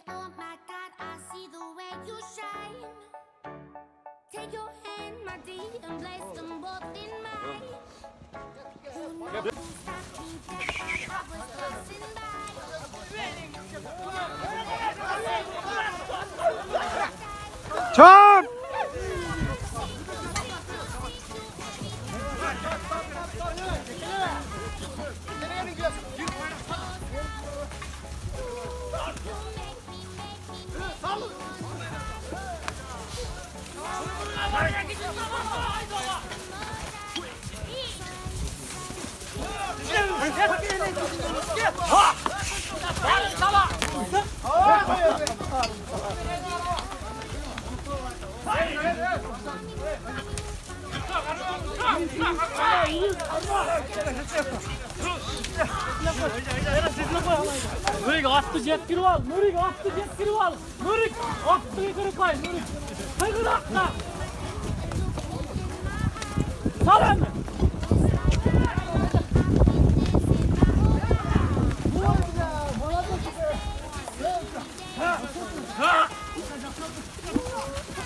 oh my God, I see the way you shine. Take your hand, my dear, and place them both in mine. You know you stopped me dead, I was passing by. Çap! Nurik attı jet girip al. Nurik attı jet girip al. Nurik attı kırıp koy. Nurik. Kırıp atla. Sal hemen.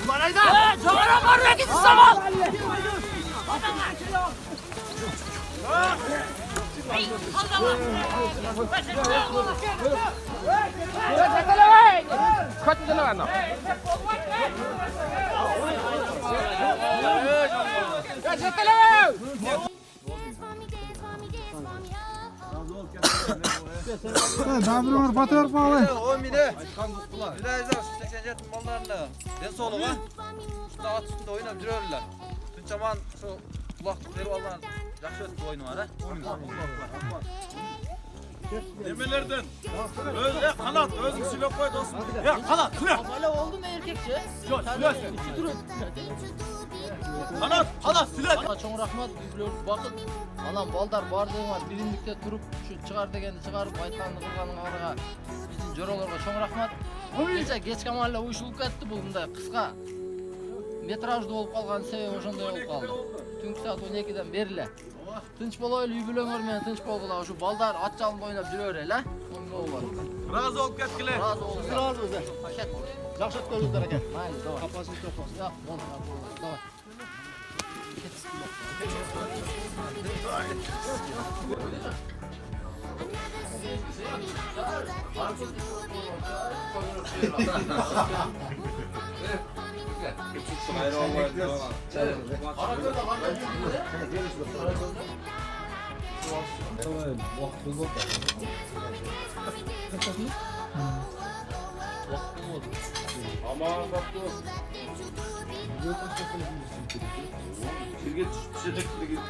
Ulan Ayda! Çabana var git zaman. Kaç tane var lan? Kaç tane var? Dabir var, batır pahalı. O mine. Birazdan 87 mallarını. Den soluğa. Şunda at üstünde oynayıp duruyorlar. Tünçaman şu kulaklık verip alan yaxşı ötüp oyunu var ha. Demelerden. Öyle kanat, özün silok koy dostum. Ya kanat, silok. Hala oldu mu erkekçe? Yok, silok. Kanat, silok. Ana çoğun rahmat bizler vakit. Anam baldar bardığıma birinlikte turup şu çıkar degeni çıkarıp aytkanını kılganın ağrıga bizim jorolarga çoğun rahmat. Geç kamalla uyuşulup ketti bu mындай kıska. Metrajda olup kalgan sebebi ошондой olup kaldı. Түнкү saat 12'den berile. Тынч болойлу үй бүлөңөр менен тынч болгула ушу балдар ат жалында ойнап жүрө берели а. Оңго бар. Razı olup ketkile. Разы болуңуз. Razı olsun. Пакет. Жақсы өткөрүңүздөр экен. Майли, давай. Капасын тоқпасын. Ya, bon, давай. Aman kaptı olsun. Sirge düşecek gibi gidiyor.